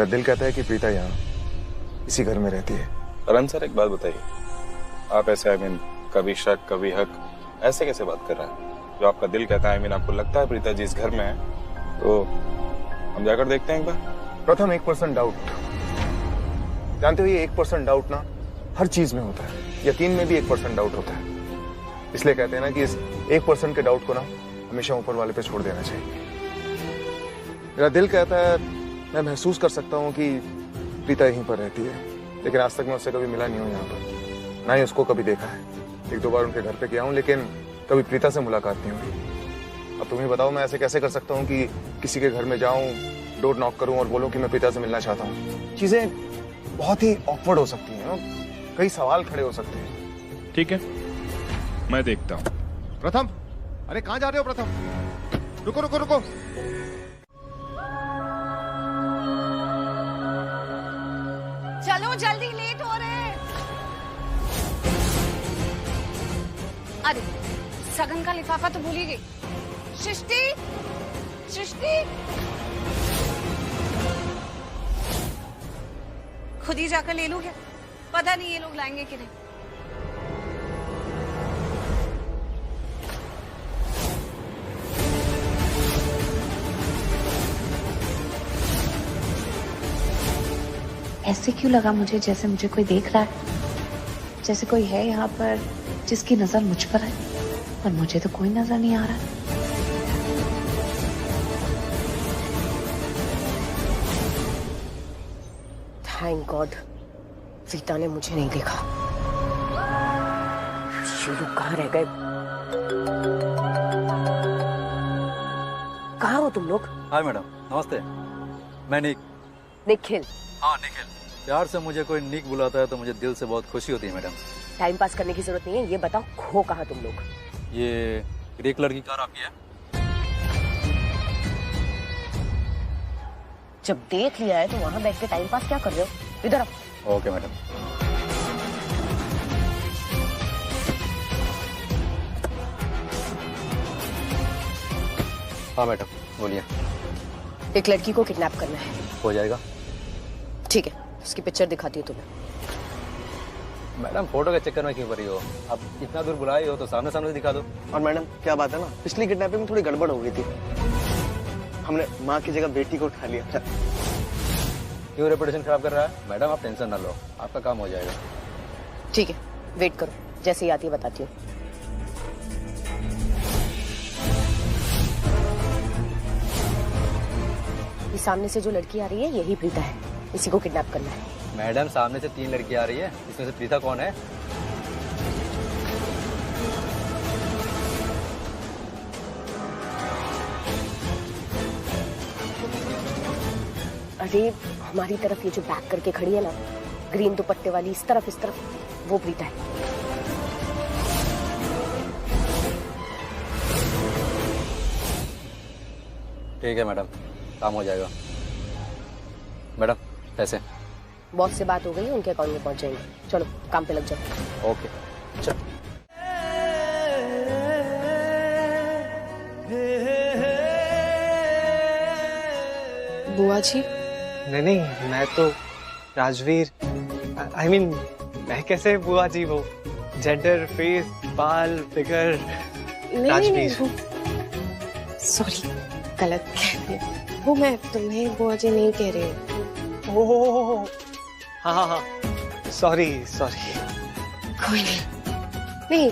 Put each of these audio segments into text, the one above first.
मेरा दिल कहता है कि प्रीता यहाँ इसी घर में रहती है। करण सर, एक बात बताइए, आप ऐसे कभी शक कभी हक ऐसे कैसे बात कर रहे हैं? जो आपका दिल कहता है, आपको लगता है प्रीता जी इस घर में है, तो हम जाकर देखते हैं एक बार। प्रथम 1% डाउट, जानते हो ये 1% डाउट ना हर चीज में होता है, यकीन में भी 1% डाउट होता है। इसलिए कहते हैं ना कि इस 1% के डाउट को ना हमेशा ऊपर वाले पे छोड़ देना चाहिए। मेरा दिल कहता है, मैं महसूस कर सकता हूँ कि प्रीता यहीं पर रहती है, लेकिन आज तक मैं उससे कभी मिला नहीं हूँ यहाँ पर, ना ही उसको कभी देखा है। 1-2 बार उनके घर पे गया हूँ, लेकिन कभी प्रीता से मुलाकात नहीं हुई। अब तुम ही बताओ, मैं ऐसे कैसे कर सकता हूँ कि किसी के घर में जाऊँ, डोर नॉक करूँ और बोलूँ कि मैं प्रीता से मिलना चाहता हूँ? चीजें बहुत ही ऑकवर्ड हो सकती हैं, कई सवाल खड़े हो सकते हैं। ठीक है, मैं देखता हूँ। प्रथम, अरे कहाँ जा रहे हो प्रथम? रुको रुको रुको। चलो जल्दी, लेट हो रहे हैं। अरे सगन का लिफाफा तो भूल ही गई। सृष्टि, सृष्टि, खुद ही जाकर ले लूं क्या? पता नहीं ये लोग लाएंगे कि नहीं। ऐसे क्यों लगा मुझे जैसे मुझे कोई देख रहा है, जैसे कोई है यहाँ पर जिसकी नजर मुझ पर है, पर मुझे तो कोई नजर नहीं आ रहा। थैंक गॉड सीता ने मुझे नहीं देखा। ये लोग कहाँ रह गए? कहाँ हो तुम लोग? हाय मैडम, नमस्ते। मैं निक। निखिल? हाँ निखिल। प्यार से मुझे कोई निक बुलाता है तो मुझे दिल से बहुत खुशी होती है मैडम। टाइम पास करने की जरूरत नहीं है, ये बताओ खो कहाँ तुम लोग? ये ग्रे कलर की कार आपकी है? जब देख लिया है तो वहां बैठ के टाइम पास क्या कर रहे हो? इधर आओ। Okay madam. हाँ मैडम बोलिए। एक लड़की को किडनैप करना है। हो जाएगा। ठीक है, उसकी पिक्चर दिखाती हूँ तुम्हें। मैडम फोटो के चक्कर में क्यों पड़ी हो? अब इतना दूर बुलाई हो तो सामने सामने दिखा दो। और मैडम क्या बात है ना, पिछली किडनैपिंग में थोड़ी गड़बड़ हो गई थी, हमने माँ की जगह बेटी को उठा लिया। क्यों रेपुटेशन खराब कर रहा है? मैडम आप टेंशन ना लो, आपका काम हो जाएगा। ठीक है, वेट करो, जैसे ही आती है बताती हूँ। ये सामने से जो लड़की आ रही है यही प्रीता है, इसी को किडनैप करना है। मैडम सामने से 3 लड़की आ रही है, इसमें से प्रीता कौन है? अरे हमारी तरफ ये जो बैक करके खड़ी है ना, ग्रीन दुपट्टे वाली, इस तरफ वो प्रीता है। ठीक है मैडम, काम हो जाएगा। मैडम पैसे? बॉस से बात हो गई, उनके अकाउंट में पहुंच जाएंगे। चलो काम पे लग जाओ। ओके चलो। बुआ जी? नहीं, मैं तो राजवीर, I mean, मैं कैसे बुआ जी? वो जेंडर, फेस, बाल, फिगर, राजवीर। सॉरी, गलत कह रही हूँ। वो मैं तुम्हें बुआ जी नहीं कह रही हूँ। ओह हाँ, सॉरी। कोई नहीं,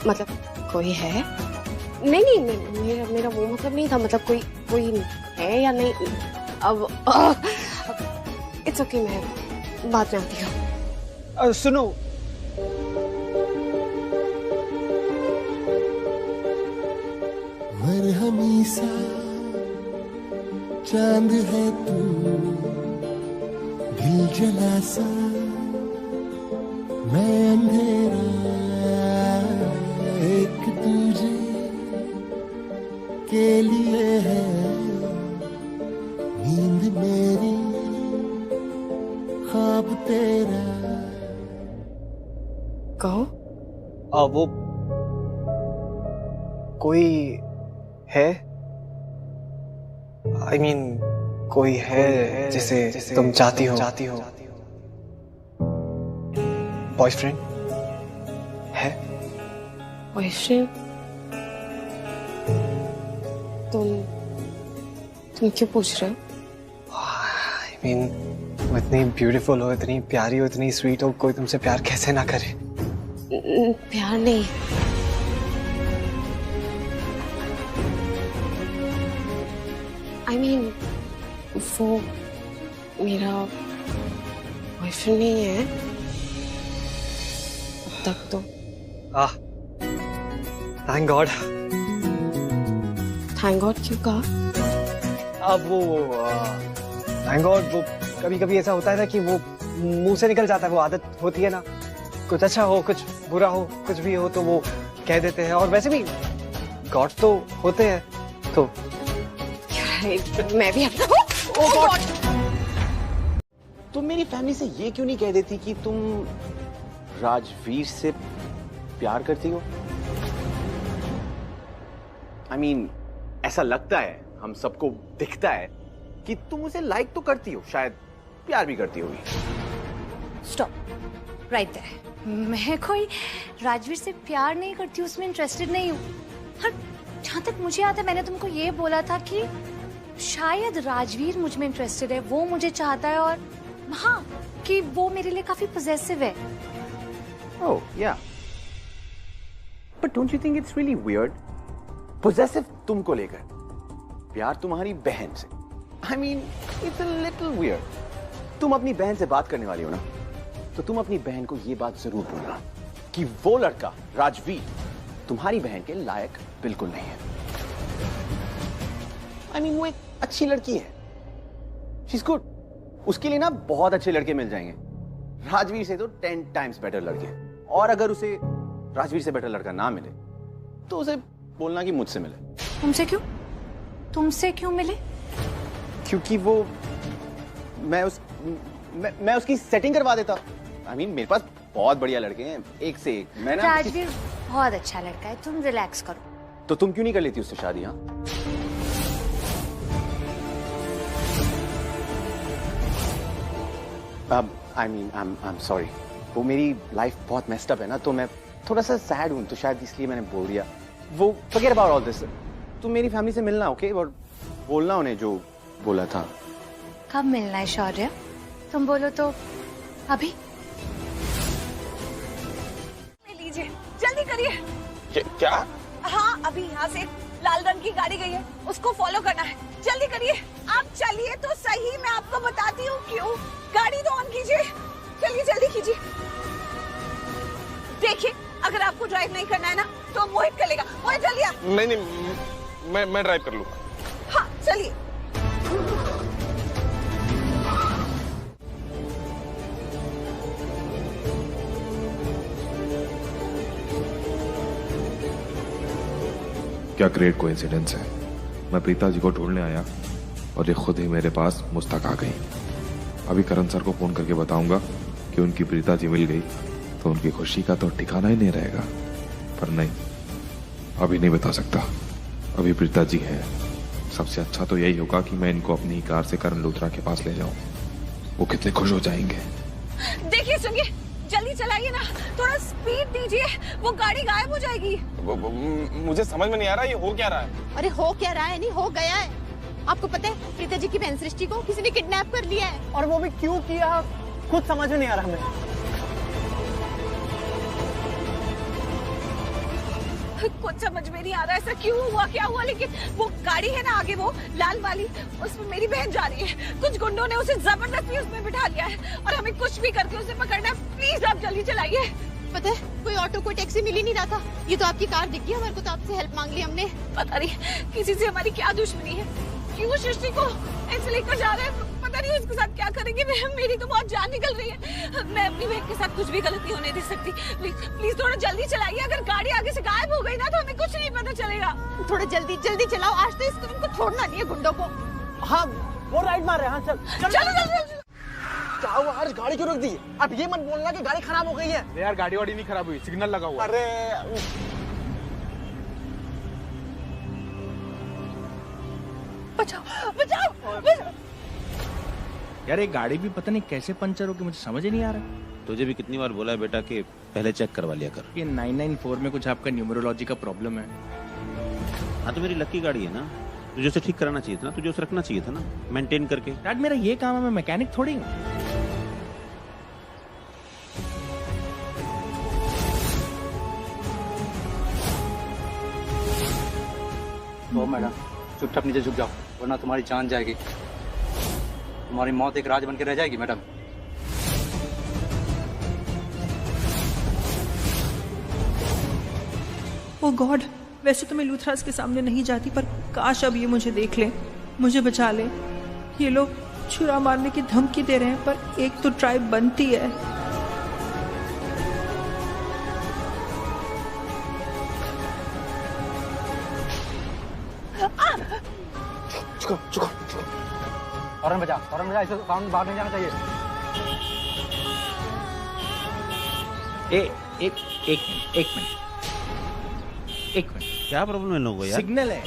मतलब कोई है? नहीं, मेरा वो मतलब नहीं था, मतलब कोई है या नहीं। अब इट्स ओके, मैं बाद में आती हूँ। सुनो, मरहमी सा चांद है तू, दिल जला सा मैं अंधेरा, एक तुझे के लिए है नींद मेरी, ख्वाब तेरा। कहो। वो कोई है? I mean, कोई है जिसे तुम चाहती हो? बॉयफ्रेंड है? बॉयफ्रेंड? तुम क्यों पूछ रहे हो? I mean, वो इतनी ब्यूटीफुल हो, इतनी प्यारी हो, इतनी स्वीट हो, कोई तुमसे प्यार कैसे ना करे? प्यार नहीं, I mean, वो मेरा बॉयफ्रेंड नहीं है अब तक तो। Thank God. थैंक गॉड क्यों कहा? अब वो थैंक गॉड, वो कभी कभी ऐसा होता है ना कि वो मुंह से निकल जाता है, वो आदत होती है ना, कुछ अच्छा हो कुछ बुरा हो कुछ भी हो तो वो कह देते हैं, और वैसे भी गॉड तो होते हैं तो मैं भी तुम मेरी फैमिली से ये क्यों नहीं कह देती कि तुम राजवीर से प्यार करती हो? I mean, ऐसा लगता है, हम सबको दिखता है कि तुम उसे लाइक तो करती हो, शायद प्यार भी करती होगी। Stop right there. मैं कोई राजवीर से प्यार नहीं करती, उसमें इंटरेस्टेड नहीं हूँ। और जहाँ तक मुझे याद है मैंने तुमको ये बोला था कि शायद राजवीर मुझ में इंटरेस्टेड है, वो मुझे चाहता है, और हाँ कि वो मेरे लिए काफी पॉजेसिव है। Oh, yeah. But don't you think it's really weird? Possessive तुमको लेकर, प्यार तुम्हारी बहन से। I mean, it's a little weird. तुम अपनी बहन से बात करने वाली हो ना, तो तुम अपनी बहन को ये बात जरूर बोलना कि वो लड़का राजवीर तुम्हारी बहन के लायक बिल्कुल नहीं है। I mean, वो एक अच्छी लड़की है, she's good. उसके लिए ना बहुत अच्छे लड़के मिल जाएंगे, राजवीर से तो 10 times बेटर लड़के। और अगर उसे राजवीर से बेटर लड़का ना मिले तो उसे बोलना कि मुझसे मिले। तुमसे क्यों मिले? क्योंकि वो मैं उसकी सेटिंग करवा देता। I mean, मेरे पास बहुत बढ़िया लड़के हैं, एक से एक। मैं ना राजवीर बहुत अच्छा लड़का है, तुम रिलैक्स करो। तो तुम क्यों नहीं कर लेती उससे शादी? हाँ, I mean, I'm sorry. वो मेरी लाइफ बहुत मेस्ड अप है ना, तो मैं थोड़ा सा सैड हूँ, तो शायद इसलिए मैंने बोल दिया। वो forget about all this. तुम मेरी फैमिली से मिलना, ओके? और बोलना उन्हें जो बोला था। कब मिलना है शौर्य? तुम बोलो तो अभी। लीजिए, जल्दी करिए। क्या? हाँ, अभी यहाँ से लाल रंग की गाड़ी गई है, उसको फॉलो करना है। जल्दी करिए, आप चलिए तो सही, मैं आपको बताती हूँ क्यों। गाड़ी तो ऑन कीजिए, चलिए जल्दी कीजिए। देखिए, अगर आपको ड्राइव नहीं करना है ना, तो मोहित कर लेगा। मोहित जल्दी आ। नहीं, मैं ड्राइव कर लूंगा। हाँ, चलिए। क्या ग्रेट कोइंसिडेंस है। मैं प्रीता जी को ढूंढने आया और ये खुद ही मेरे पास मुस्तक आ गई। अभी करण सर को फोन करके बताऊंगा कि उनकी प्रीता जी मिल गई, तो उनकी खुशी का तो ठिकाना ही नहीं रहेगा। पर नहीं, अभी नहीं बता सकता। अभी प्रीता जी हैं। सबसे अच्छा तो यही होगा कि मैं इनको अपनी कार से करण लूथरा के पास ले जाऊं। वो कितने खुश हो जाएंगे। देखिए, सुनिए, जल्दी चलाइए ना, थोड़ा स्पीड दीजिए, वो गाड़ी गायब हो जाएगी। मुझे समझ में नहीं आ रहा ये हो क्या रहा है। अरे हो क्या रहा है, नहीं हो गया है। आपको पता है प्रीता जी की बहन सृष्टि को किसी ने किडनैप कर लिया है। और वो भी क्यों किया, कुछ समझ में नहीं आ रहा हमें। कुछ समझ में नहीं आ रहा ऐसा क्यों हुआ, क्या हुआ, लेकिन वो गाड़ी है ना आगे, वो लाल वाली, उसमें मेरी बहन जा रही है। कुछ गुंडों ने उसे जबरदस्ती उसमें बिठा लिया है और हमें कुछ भी करके उसे पकड़ना है। प्लीज आप जल्दी चलाइए। पता है, कोई ऑटो कोई टैक्सी मिल ही नहीं रहा था। ये तो आपकी कार दिख गई, हमारे को तो आपसे हेल्प मांग ली हमने। पता नहीं किसी से हमारी क्या दुश्मनी है, क्यों सृष्टि को ऐसे लेकर जा रहे हैं, पता नहीं उसके साथ क्या करेंगे। मेरी तो बहुत जान निकल रही है। मैं अपनी बहन के साथ कुछ भी गलत नहीं होने दे सकती। प्लीज थोड़ा जल्दी चलाइए। अगर गाड़ी आगे से गायब हो गई ना, तो हमें कुछ नहीं पता चलेगा। थोड़ा जल्दी चलाओ, आज तो इनको छोड़ना नहीं है गुंडों को। हाँ, वो राइड मार रहे हैं। हाँ, चलो। क्या हुआ, आज गाड़ी क्यों रोक दी? अब ये मत बोलना कि गाड़ी खराब हो गई है। यार, गाड़ी वाड़ी नहीं खराब हुई, सिग्नल लगा हुआ। अरे बचाओ। यार ये गाड़ी भी पता नहीं कैसे पंचर हो गई, मुझे समझ ही नहीं आ रहा। तुझे भी कितनी बार बोला है बेटा कि पहले चेक करवा लिया कर। ये 994 में कुछ आपका न्यूमरोलॉजी का प्रॉब्लम है। हाँ तो मेरी लकी गाड़ी है ना, तुझे उसे ठीक कराना चाहिए था ना, तुझे उसे रखना चाहिए था ना मेंटेन करके। डैड मेरा ये काम है, मैं मैकेनिक थोड़ी हूँ। तो मैडम चुपचाप नीचे झुक जाओ वरना तुम्हारी जान जाएगी, तुम्हारी मौत एक राज बन के रह जाएगी मैडम। ओ गॉड, वैसे तो मैं लूथरास के सामने नहीं जाती, पर काश अब ये मुझे देख ले, मुझे बचा ले। ये लोग छुरा मारने की धमकी दे रहे हैं, पर एक तो ट्राइब बनती है। हॉर्न बजा, ऐसे साउंड बाहर नहीं जाना चाहिए। एक मिनट। क्या प्रॉब्लम है लोगों को यार? सिग्नल है,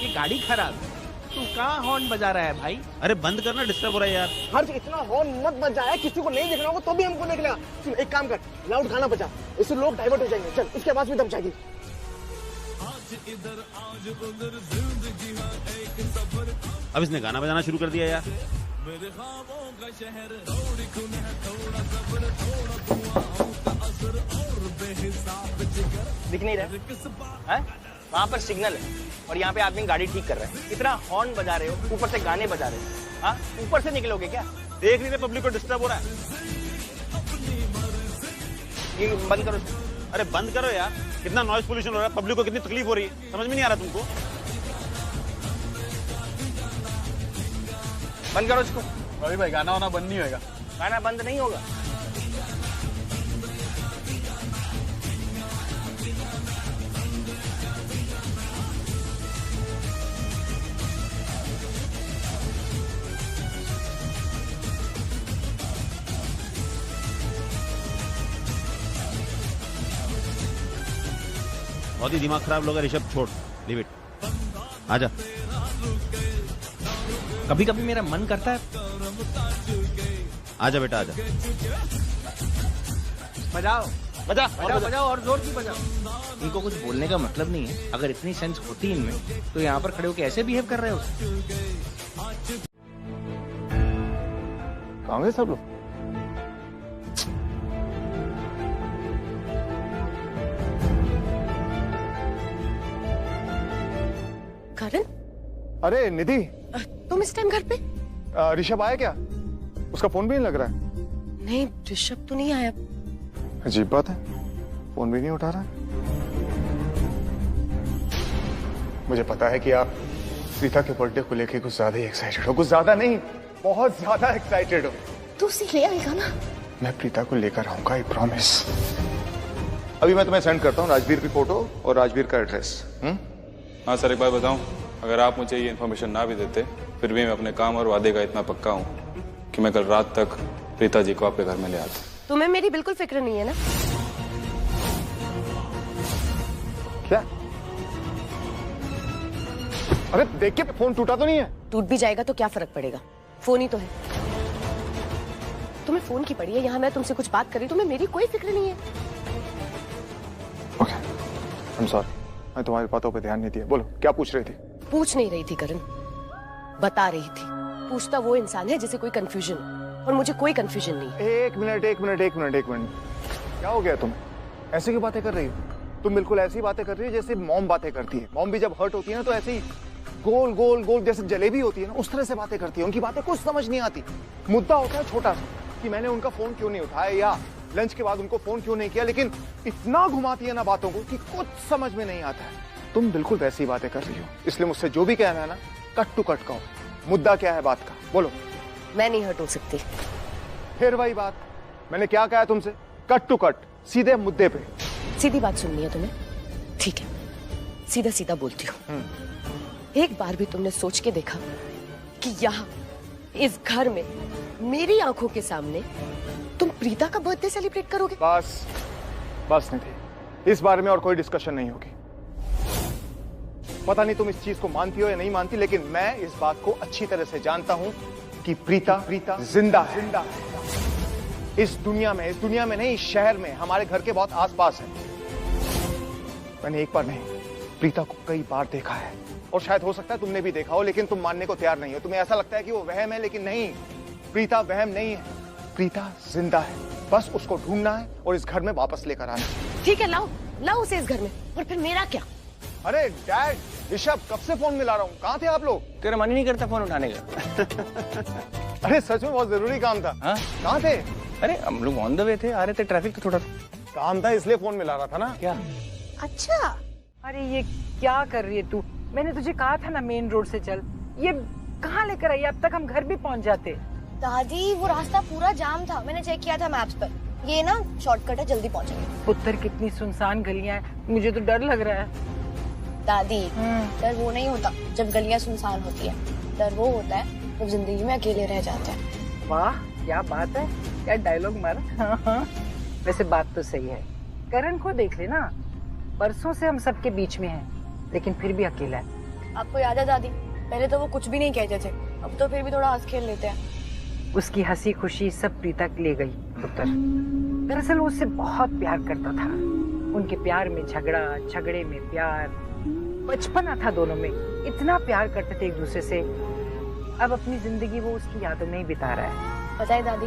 ये गाड़ी खराब है। तू कहाँ हॉर्न बजा रहा है भाई? अरे बंद करना, डिस्टर्ब हो रहा है यार। हर्ष इतना हॉर्न मत बजाया, किसी को नहीं देखना होगा तो भी हमको निकलेगा। सुन एक काम कर, लाउड गाना बजा, इससे लोग डाइवर्ट हो जाएंगे। चल इसके आवाज भी दब जाएगी। अब इसने गाना बजाना शुरू कर दिया यार। दिख नहीं रहा है? वहाँ पर सिग्नल है और यहाँ पे आदमी गाड़ी ठीक कर रहा है। इतना हॉर्न बजा रहे हो, ऊपर से गाने बजा रहे हो। हाँ, ऊपर से निकलोगे क्या? देख नहीं रहे पब्लिक को डिस्टर्ब हो रहा है। ये बंद करो। अरे बंद करो यार, कितना नॉइज पोल्यूशन हो रहा है, पब्लिक को कितनी तकलीफ हो रही है, समझ में नहीं आ रहा तुमको? बंद करो इसको। रवि भाई गाना वाना बंद नहीं होगा। गाना बंद नहीं होगा। बहुत ही दिमाग खराब लोग है ऋषभ, छोड़, लीव इट। आजा। कभी कभी मेरा मन करता है। आजा बेटा आजा। बजाओ बजा बजाओ और जोर की बजाओ। इनको कुछ बोलने का मतलब नहीं है। अगर इतनी सेंस होती इनमें तो यहाँ पर खड़े होकर ऐसे बिहेव कर रहे हो। कहाँ गए सब लोग? करण? अरे निधि, तुम इस टाइम घर पे? ऋषभ आया क्या? उसका फोन भी नहीं लग रहा है। नहीं, ऋषभ तो नहीं आया। अजीब बात है, फोन भी नहीं उठा रहा है। मुझे पता है कि आप प्रीता के बर्थडे को लेके कुछ ज्यादा ही एक्साइटेड हो। कुछ ज्यादा नहीं, बहुत ज्यादा एक्साइटेड हो। तू उसे ले आएगा ना? मैं प्रीता को लेकर आऊंगा, आई प्रॉमिस। अभी मैं तुम्हें सेंड करता हूँ राजवीर की फोटो और राजवीर का एड्रेस। हाँ सर, एक बात बताऊं, अगर आप मुझे ये इन्फॉर्मेशन ना भी देते फिर भी मैं अपने काम और वादे का इतना पक्का हूँ कि मैं कल रात तक प्रीता जी को आपके घर में ले आता। तुम्हें मेरी बिल्कुल फिक्र नहीं है ना? क्या? अरे देख के फोन टूटा तो नहीं है? टूट भी जाएगा तो क्या फर्क पड़ेगा, फोन ही तो है। तुम्हें फोन की पड़ी है, यहाँ मैं तुमसे कुछ बात कर रही, तुम्हें मेरी कोई फिक्र नहीं है। ओके, आई एम सॉरी, मैं तुम्हारी बातों पे ध्यान नहीं दिया। बोलो क्या पूछ रही थी? पूछ नहीं रही थी करण, बता रही थी। पूछता वो इंसान है जिसे कोई कंफ्यूजन, और मुझे कोई कंफ्यूजन नहीं। एक मिनट, क्या हो गया तुम्हें? ऐसे क्यों बातें कर रही हो? तुम बिल्कुल ऐसी बातें कर रही हो जैसे मॉम बातें करती है। मॉम भी जब हर्ट होती है ना तो ऐसे ही गोल गोल गोल जैसे जलेबी होती है ना, उस तरह से बातें करती है। उनकी बातें कुछ समझ नहीं आती। मुद्दा होता है छोटा सा कि मैंने उनका फोन क्यों नहीं उठाया या लंच के बाद उनको फोन क्यों नहीं किया, लेकिन इतना घुमाती है ना बातों को कि कुछ समझ में नहीं आता है। तुम बिल्कुल वैसी बातें कर रही हो, इसलिए मुझसे जो भी कहना है ना कट टू कट कहो। मुद्दा क्या है बात का, बोलो। मैं नहीं हर्ट हो सकती। फिर वही बात, मैंने क्या कहा तुमसे? कट टू कट, सीधे मुद्दे पे। सीधी बात सुननी है तुम्हें? ठीक है, सीधा सीधा बोलती हूँ। एक बार भी तुमने सोच के देखा कि यहाँ इस घर में मेरी आंखों के सामने तुम प्रीता का बर्थडे सेलिब्रेट करोगे? बस निधि, इस बारे में और कोई डिस्कशन नहीं होगी। पता नहीं तुम इस चीज को मानती हो या नहीं मानती, लेकिन मैं इस बात को अच्छी तरह से जानता हूं कि प्रीता जिंदा है। इस दुनिया में नहीं, इस शहर में, हमारे घर के बहुत आसपास है। मैंने एक बार नहीं, प्रीता को कई बार देखा है, और शायद हो सकता है तुमने भी देखा हो, लेकिन तुम मानने को तैयार नहीं हो। तुम्हें ऐसा लगता है कि वो वहम है, लेकिन नहीं, प्रीता वहम नहीं है। प्रीता जिंदा है, बस उसको ढूंढना है और इस घर में वापस लेकर आना है। ठीक है, लाओ उसे इस घर में। और फिर मेरा क्या? अरे डैड, ऋषभ, कब से फोन मिला रहा हूँ, कहाँ थे आप लोग? तेरा मन ही नहीं करता फोन उठाने का। अरे सच में बहुत जरूरी काम था। हाँ? कहाँ थे? अरे हम लोग ऑन द वे थे, आ रहे थे, ट्रैफिक तो थोड़ा काम था इसलिए फोन मिला रहा था ना। क्या? अच्छा, अरे ये क्या कर रही है तू? मैंने तुझे कहा था ना मेन रोड से चल। ये कहाँ लेकर आई? अब तक हम घर भी पहुँच जाते। दादी वो रास्ता पूरा जाम था, मैंने चेक किया था मैप्स पर। ये ना शॉर्टकट है, जल्दी पहुंचेंगे। पुत्र कितनी सुनसान गलियां हैं, मुझे तो डर लग रहा है। दादी डर वो नहीं होता जब गलियां सुनसान होती है, डर वो होता है जब जिंदगी में अकेले रह जाते हैं। वाह क्या बात है, क्या डायलॉग मारा। हाँ। वैसे बात तो सही है, करण को देख लेना, परसों से हम सबके बीच में हैं, लेकिन फिर भी अकेला है। आपको याद है दादी, पहले तो वो कुछ भी नहीं कहते थे, अब तो फिर भी थोड़ा हंस खेल लेते हैं। उसकी हंसी खुशी सब प्रीता ले गई पुत्र। दरअसल वो उससे बहुत प्यार करता था। उनके प्यार में झगड़ा, झगड़े में प्यार, बचपना था दोनों में, इतना प्यार करते थे एक दूसरे से। अब अपनी जिंदगी वो उसकी यादों में ही बिता रहा है। पता है दादी,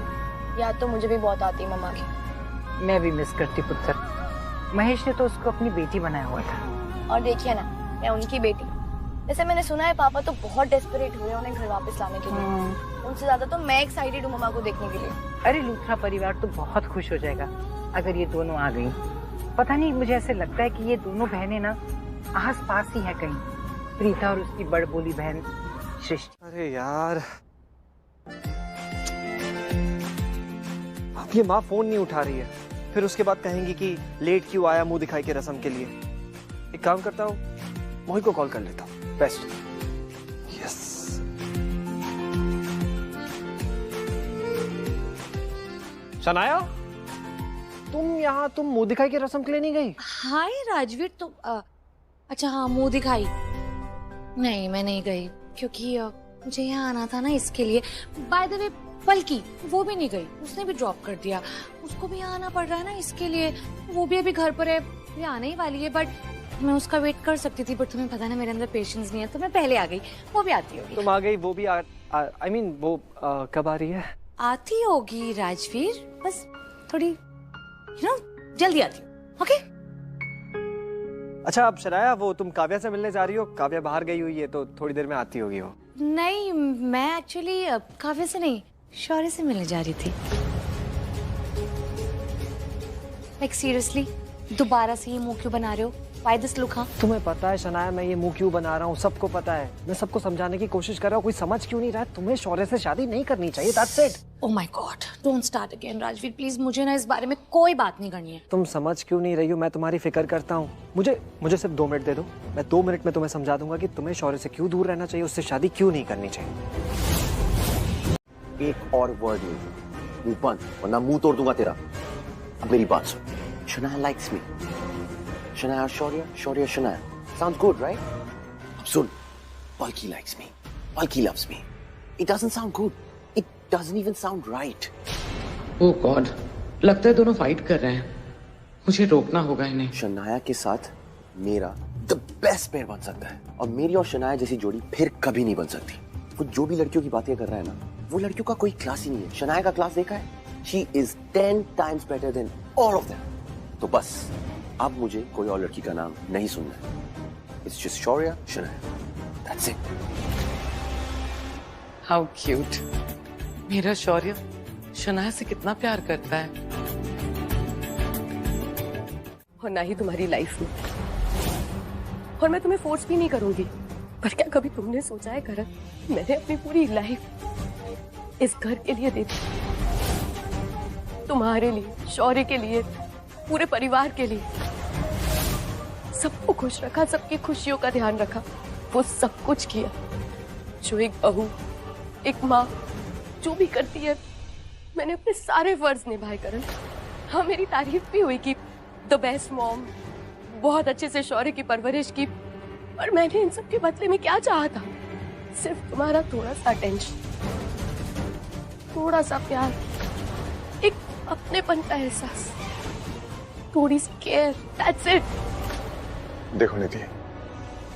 याद तो मुझे भी बहुत आती है मम्मा की। मैं भी मिस करती पुत्र। महेश ने तो उसको अपनी बेटी बनाया हुआ था। और देखिए ना, मैं उनकी बेटी। जैसे मैंने सुना है पापा तो बहुत डेस्परेट हुए उन्हें घर वापस लाने के लिए। उनसे ज्यादा तो मैं एक्साइटेड हूँ मम्मा को देखने के लिए। अरे लूथरा परिवार तो बहुत खुश हो जाएगा अगर ये दोनों आ गई। पता नहीं, मुझे ऐसे लगता है कि ये दोनों बहनें ना आस पास ही है कहीं, प्रीता और उसकी बड़ बोली बहन सृष्टि। अरे यार, अब ये माँ फोन नहीं उठा रही है, फिर उसके बाद कहेंगी कि लेट क्यों आया मुंह दिखाई के रस्म के लिए। एक काम करता हूँ, मोहित को कॉल कर लेता हूँ। बेस्ट। यस। शनाया, तुम मुंह दिखाई के रस्म के लिए नहीं गई? हाय राजवीर, तो अच्छा हाँ, मुंह दिखाई नहीं, मैं नहीं गई क्योंकि मुझे यहाँ आना था ना, इसके लिए। बाय द वे बल्कि वो भी नहीं गई, उसने भी ड्रॉप कर दिया। उसको भी यहाँ आना पड़ रहा है ना, इसके लिए। वो भी अभी घर पर है, ये आने ही वाली है, बट मैं उसका वेट कर सकती थी, बट तुम्हें पता है ना मेरे अंदर पेशेंस नहीं है, तो मैं पहले आ गई। वो भी आती होगी। तुम आ गई, वो भी I mean, वो कब आ रही है? आती होगी राजवीर, बस थोड़ी जल्दी आती हूँ। ओके। अच्छा, अब शनाया, वो तुम काव्या से मिलने जा रही हो? काव्या बाहर गई हुई है तो थोड़ी देर में आती होगी वो। नहीं, मैं एक्चुअली काव्या से नहीं, शौर्य से मिलने जा रही थी। लाइक सीरियसली, दोबारा से ये मुंह क्यों बना रहे हो? Why this look, हाँ? तुम्हें पता है शनाया, मैं ये मुंह क्यों बना रहा हूँ, सबको पता है। मैं सबको समझाने की कोशिश कर रहा हूँ, कोई समझ क्यों नहीं रहा। तुम्हें शौर्य से शादी नहीं करनी चाहिए। That's it. Oh my God, don't start again, Rajveer please. मुझे ना इस बारे में कोई बात नहीं करनी है। तुम समझ क्यों नहीं रही हो? मैं तुम्हारी फिक्र करता हूँ। मुझे सिर्फ 2 मिनट दे दो, मैं 2 मिनट में तुम्हें समझा दूंगा कि तुम्हें शौर्य से क्यों दूर रहना चाहिए, उससे शादी क्यों नहीं करनी चाहिए। एक और वर्ड नहीं, मुंह बंद, वरना मुंह तोड़ दूंगा तेरा। अब मेरी बात सुन। Shanaya likes me. Shania Shaurya, Shaurya Shania. Sounds good, right? अब सुन, Palki likes me. Palki loves me. It doesn't sound good. It doesn't even sound right. Oh God, लगता है दोनों फाइट कर रहे हैं। मुझे रोकना होगा इन्हें। शनाया के साथ मेरा the best pair बन सकता है, और मेरी और शनाया जैसी जोड़ी फिर कभी नहीं बन सकती। वो जो भी लड़कियों की बातें कर रहा है ना, वो लड़कियों का कोई क्लास ही नहीं है। शनाया का क्लास देखा है? She is 10 times better than all of them. तो बस अब मुझे कोई और लड़की का नाम नहीं सुनना है। It's just Shaurya, Shania. That's it. How cute. मेरा शौर्य शनाया से कितना प्यार करता है। और ना ही तुम्हारी लाइफ में, और मैं तुम्हें फोर्स भी नहीं करूंगी। पर क्या कभी तुमने सोचा है करण, मैंने अपनी पूरी लाइफ इस घर के लिए दे दी, तुम्हारे लिए, शौर्य के लिए, पूरे परिवार के लिए। सबको खुश रखा, सबकी खुशियों का ध्यान रखा, वो सब कुछ किया जो एक बहू, एक माँ जो भी करती है। मैंने अपने सारे फर्ज निभाए करण। हाँ, मेरी तारीफ भी हुई कि द बेस्ट मॉम, बहुत अच्छे से शौर्य की परवरिश की। और मैंने इन सब के बदले में क्या चाहा था? सिर्फ तुम्हारा थोड़ा सा अटेंशन, थोड़ा सा प्यार, एक अपनेपन का एहसास, थोड़ी सी केयर, दैट्स इट। देखो निधि,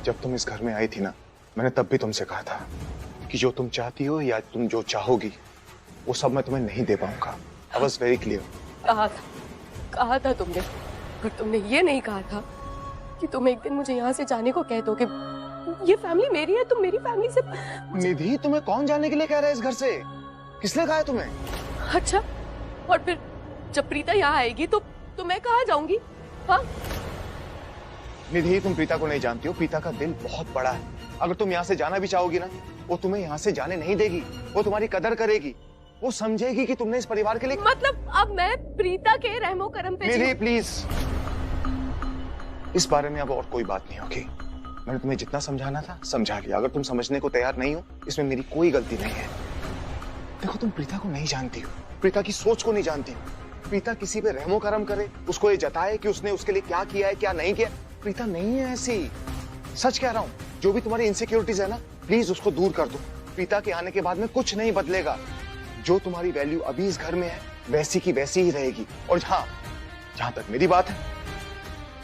जब तुम इस घर में आई थी ना, मैंने तब भी तुमसे कहा था कि जो तुम चाहती हो या तुम जो चाहोगी वो सब मैं तुम्हें नहीं दे पाऊंगा। I was very clear. कहा था तुमने, पर तुमने ये नहीं कहा था कि तुम एक दिन मुझे यहाँ से जाने को कह दोगे। ये फैमिली मेरी है, तुम मेरी फैमिली से। निधि, तुम्हें कौन जाने के लिए कह रहा है इस घर से? किसने कहा है तुम्हें? अच्छा, और फिर जब प्रीता यहाँ आएगी तो मैं कहाँ जाऊंगी? हाँ निधि, तुम प्रीता को नहीं जानती हो। प्रीता का दिल बहुत बड़ा है। अगर तुम यहाँ से जाना भी चाहोगी ना, वो तुम्हें यहाँ से जाने नहीं देगी। वो तुम्हारी कदर करेगी, वो समझेगी कि तुमने इस परिवार के लिए। मतलब अब मैं प्रीता के रहमो करम पे निधि प्लीज, इस बारे में अब और कोई बात नहीं होगी। मैंने तुम्हें जितना समझाना था समझा लिया। अगर तुम समझने को तैयार नहीं हो, इसमें मेरी कोई गलती नहीं है। देखो, तुम प्रीता को नहीं जानती हो, प्रीता की सोच को नहीं जानती हो। प्रीता किसी पे रहमो करम करे, उसको ये जताए कि उसने उसके लिए क्या किया है क्या नहीं किया। प्रीता नहीं है ऐसी, सच कह रहा हूँ। जो भी तुम्हारी इनसिक्योरिटीज है ना, प्लीज उसको दूर कर दो। प्रीता के आने के बाद में कुछ नहीं बदलेगा। जो तुम्हारी वैल्यू अभी इस घर में है, वैसी की वैसी ही रहेगी। और हाँ, जहां तक मेरी बात है,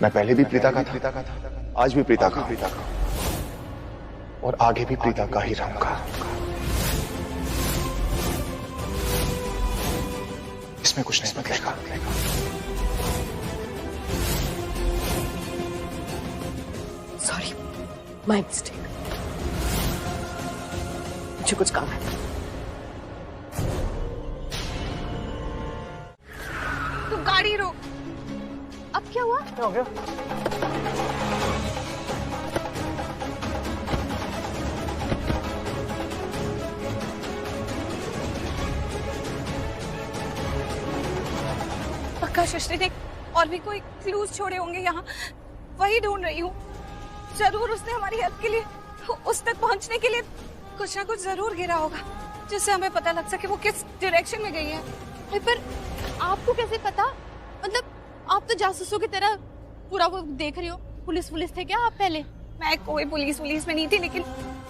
मैं पहले भी प्रीता का था, आज भी प्रीता का, और आगे भी प्रीता का ही रहूंगा। इसमें कुछ नहीं बदलेगा। Sorry, my mistake. मुझे कुछ काम है। तू गाड़ी रोक। अब क्या हुआ? क्या हो गया? पक्का सृष्टि ने और भी कोई क्लूज छोड़े होंगे यहाँ, वही ढूंढ रही हूँ। जरूर उसने हमारी हेल्प के लिए, उस तक पहुँचने के लिए कुछ ना कुछ जरूर गिरा होगा, जिससे हमें पता लग सके वो किस डायरेक्शन में गई है। पर आपको कैसे पता? मतलब आप तो जासूसों की तरह पूरा वो देख रही हो। पुलिस थे क्या आप पहले? मैं कोई पुलिस में नहीं थी, लेकिन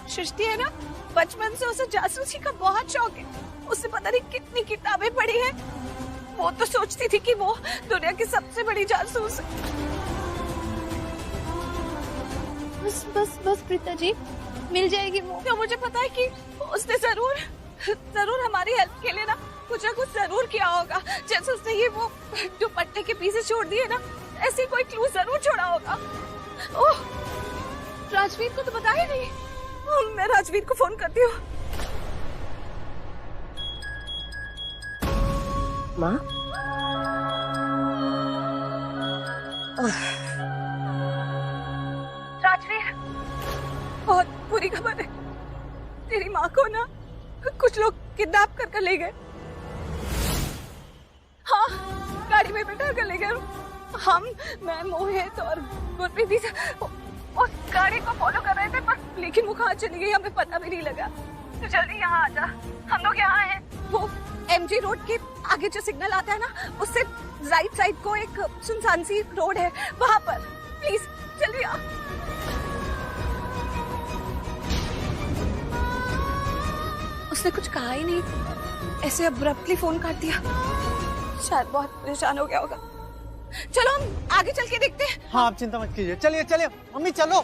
सृष्टि है ना, बचपन से उसे जासूसी का बहुत शौक है। उससे पता नहीं कितनी किताबें पढ़ी है। वो तो सोचती थी कि वो दुनिया की सबसे बड़ी जासूस है। बस प्रीता जी, मिल जाएगी वो। तो मुझे पता है कि उसने जरूर हमारी हेल्प के लिए ना कुछ जरूर किया होगा। जैसे उसने ये वो दुपट्टे के पीसेस छोड़ दिए ना, ऐसे कोई क्लू जरूर छोड़ा होगा। ओह, राजवीर को तो बताया नहीं। मैं राजवीर को फोन करती हूँ। माँ, राजवीर, बहुत बुरी खबर है। तेरी माँ को ना कुछ लोग किडनैप कर ले गए। हाँ, गाड़ी में बैठा कर ले गए। मैं मोहित और गुरप्रीत उस गाड़ी को फॉलो कर रहे थे, पर लेकिन वो कहाँ चली गई हमें पता भी नहीं लगा। तो जल्दी यहाँ आ जा, हम लोग यहाँ हैं। वो एमजी रोड के आगे जो सिग्नल आता है ना, उससे राइट साइड को एक सुनसान सी रोड है, वहाँ पर। प्लीज जल्दी आ। उसने कुछ कहा ही नहीं, ऐसे अब्रप्टली फोन काट दिया। शायद बहुत परेशान हो गया होगा। चलो हम आगे चल के देखते हैं। हाँ, आप चिंता मत कीजिए। चलिए मम्मी चलो।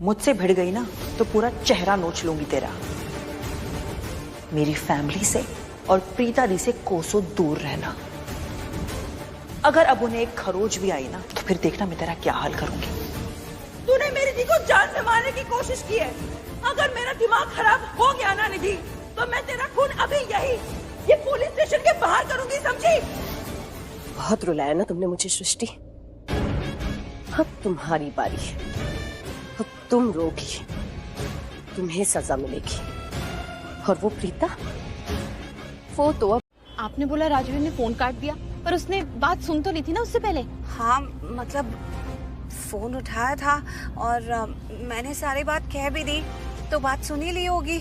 मुझसे भिड़ गई ना तो पूरा चेहरा नोच लूंगी तेरा। मेरी फैमिली से और प्रीता दी से कोसों दूर रहना। अगर अब उन्हें एक खरोच भी आई ना तो फिर देखना मैं तेरा क्या हाल करूंगी। तूने मेरी दी को जान से मारने की कोशिश की है। अगर मेरा दिमाग खराब हो गया ना निधि, तो मैं तेरा खून अभी ये पुलिस स्टेशन के बाहर करूंगी, समझी? बहुत रुलाया ना तुमने मुझे सृष्टि। अब तुम्हारी बारी है। अब तुम रोगी, तुम्हें सजा मिलेगी। और वो प्रीता, वो तो अब आपने बोला राजवीर ने फोन काट दिया, पर उसने बात सुन तो ली थी ना उससे पहले? हाँ, मतलब फोन उठाया था और मैंने सारी बात कह भी दी, तो बात सुन ही ली होगी।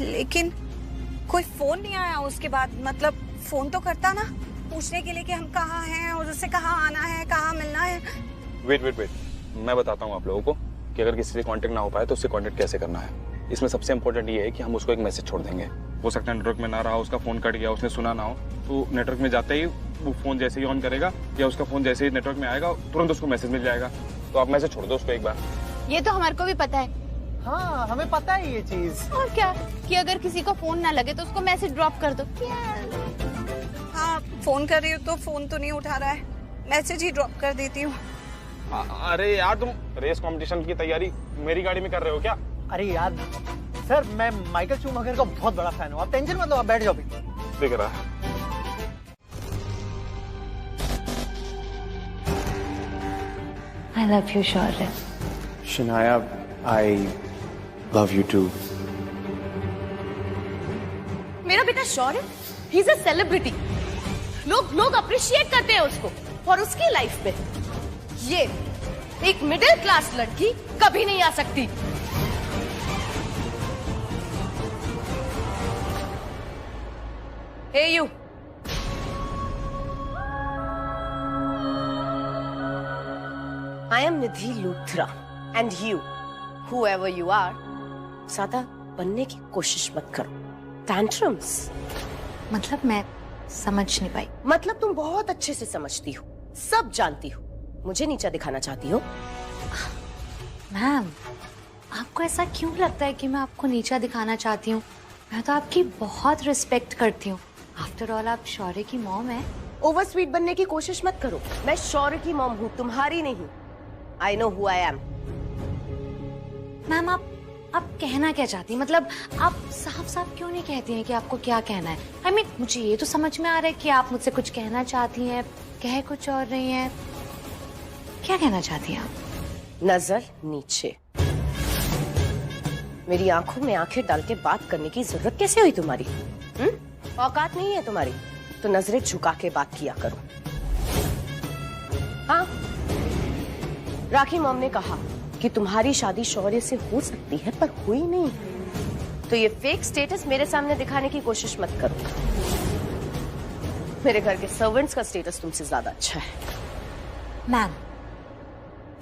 लेकिन कोई फोन नहीं आया उसके बाद। मतलब फोन तो करता ना, पूछने के लिए कि हम कहाँ हैं और उससे कहाँ आना है, कहाँ मिलना है। वेट, मैं बताता हूँ आप लोगों को कि अगर किसी से कांटेक्ट ना हो पाए तो उससे कांटेक्ट कैसे करना है। इसमें सबसे इंपॉर्टेंट ये है कि हम उसको एक मैसेज छोड़ देंगे। हो सकता है नेटवर्क में ना रहा, उसका फोन कट गया, उसने सुना ना हो, तो नेटवर्क में जाते ही वो फोन जैसे ही ऑन करेगा या उसका फोन जैसे ही नेटवर्क में आएगा तुरंत उसको मैसेज मिल जाएगा। तो आप मैसेज छोड़ दो उसको एक बार। ये तो हमारे को भी पता है। हाँ, हमें पता है ये चीज। और क्या कि अगर किसी को फोन ना लगे तो उसको मैसेज ड्रॉप कर दो। हाँ, फोन कर रही हूँ तो फोन तो नहीं उठा रहा है, मैसेज ही ड्रॉप कर देती हूँ। अरे यार, तुम रेस कंपटीशन की तैयारी मेरी गाड़ी में कर रहे हो क्या? अरे यार सर, मैं माइकल शूमाकर का बहुत बड़ा फैन हूँ, आप टेंशन मत लो, आप बैठ जाओ। दिख रहा I love you, Shaurya. Shanaya, I love you too. मेरा बेटा शौर्य, ही इज अ सेलिब्रिटी। लोग अप्रिशिएट करते हैं उसको और उसकी लाइफ में ये एक मिडिल क्लास लड़की कभी नहीं आ सकती। Hey you. I am Nidhi Luthra and you, whoever you are, ज्यादा बनने की कोशिश मत करो। Tantrums. मतलब मैं समझ नहीं पाई। मतलब तुम बहुत अच्छे से समझती हो, सब जानती हो, मुझे नीचा दिखाना चाहती हो। मैम, आपको ऐसा क्यों लगता है कि मैं आपको नीचा दिखाना चाहती हूँ? मैं तो आपकी बहुत रिस्पेक्ट करती हूँ। आफ्टर ऑल आप शौर्य की मॉम है। ओवर स्वीट बनने की कोशिश मत करो। मैं शौर्य की मॉम हूँ, तुम्हारी नहीं। I know who I am. Ma'am, आप कहना क्या चाहती हैं? मतलब आप साफ साफ क्यों नहीं कहती हैं कि आपको क्या कहना है? I mean, मुझे ये तो समझ में आ रहा है कि आप मुझसे कुछ कहना चाहती हैं, कह कुछ और रही हैं। क्या कहना चाहती हैं आप? नजर नीचे। मेरी आंखों में आंखें डाल के बात करने की जरूरत कैसे हुई तुम्हारी? औकात नहीं है तुम्हारी तो नजरें झुका के बात किया करो। हाँ, राखी मॉम ने कहा कि तुम्हारी शादी शौर्य से हो सकती है पर हुई नहीं, तो ये फेक स्टेटस मेरे सामने दिखाने की कोशिश मत करो। मेरे घर के सर्वेंट्स का स्टेटस तुमसे ज्यादा अच्छा है। मैम,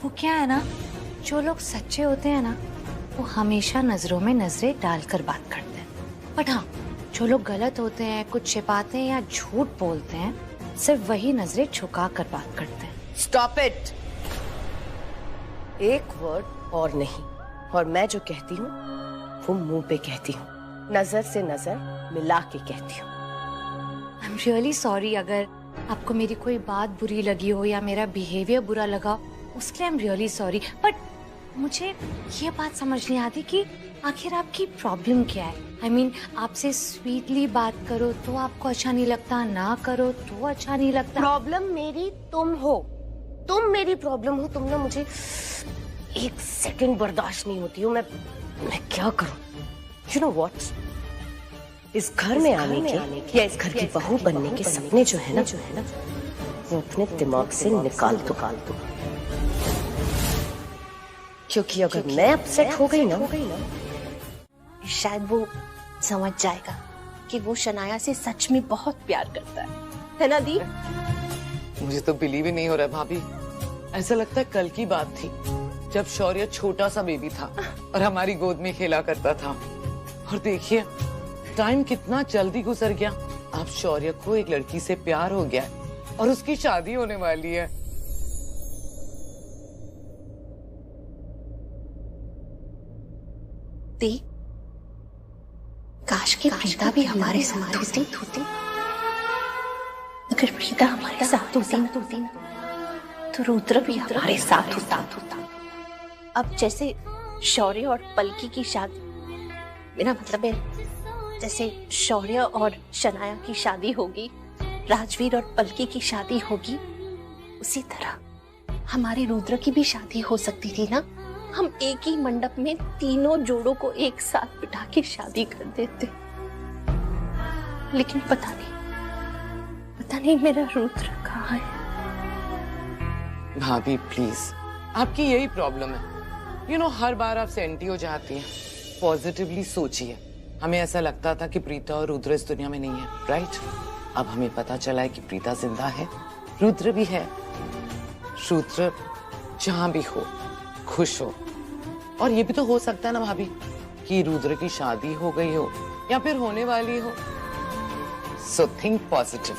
वो क्या है ना, जो लोग सच्चे होते हैं ना, वो हमेशा नजरों में नजरें डालकर बात करते हैं। बट हाँ, जो लोग गलत होते हैं, कुछ छिपाते हैं या झूठ बोलते हैं, सिर्फ वही नजरें झुका कर बात करते हैं। Stop it. एक वर्ड और नहीं, और मैं जो कहती हूँ वो मुंह पे कहती हूँ, नजर से नजर मिला के कहती हूँ। आई एम रियली सॉरी अगर आपको मेरी कोई बात बुरी लगी हो या मेरा बिहेवियर बुरा लगा, उसके लिए I am really sorry. But मुझे ये बात समझ नहीं आती कि आखिर आपकी प्रॉब्लम क्या है। आई मीन, आपसे स्वीटली बात करो तो आपको अच्छा नहीं लगता, ना करो तो अच्छा नहीं लगता। प्रॉब्लम मेरी तुम हो, तुम मेरी प्रॉब्लम हो। तुम ना मुझे एक सेकंड बर्दाश्त नहीं होती हो। मैं क्या करूं? यू नो व्हाट, इस घर में आने के या इस घर की बहू बनने के सपने जो है ना वो अपने दिमाग से निकाल दो। क्योंकि अगर मैं अपसेट हो गई ना, शायद वो समझ जाएगा कि वो शनाया से सच में बहुत प्यार करता है ना दी? मुझे तो बिलीव ही नहीं हो रहा है भाभी। ऐसा लगता है कल की बात थी जब शौर्य छोटा सा बेबी था और हमारी गोद में खेला करता था। और देखिए टाइम कितना जल्दी गुजर गया। अब शौर्य को एक लड़की से प्यार हो गया है और उसकी शादी होने वाली है। दी, काश की प्रीता भी हमारे साथ होती। अगर प्रीता हमारे साथ होती तो रुद्र भी हमारे साथ होता। अब जैसे शौर्य और पलकी की शादी, मेरा मतलब है जैसे शौर्य और शनाया की शादी होगी, राजवीर और पलकी की शादी होगी, उसी तरह हमारे रुद्र की भी शादी हो सकती थी ना। हम एक ही मंडप में तीनों जोड़ों को एक साथ बिठा के शादी कर देते। लेकिन पता नहीं मेरा रुद्र कहाँ है। भाभी प्लीज, आपकी यही प्रॉब्लम है। यू नो, हर बार आप सेंटी हो जाती हैं। पॉजिटिवली सोचिए। हमें ऐसा लगता था कि प्रीता और रुद्र इस दुनिया में नहीं है, राइट? अब हमें पता चला है कि प्रीता जिंदा है, रुद्र भी है। रुद्र जहां भी हो खुश हो। और ये भी तो हो सकता है ना भाभी कि रुद्र की शादी हो गई हो या फिर होने वाली हो। So think positive.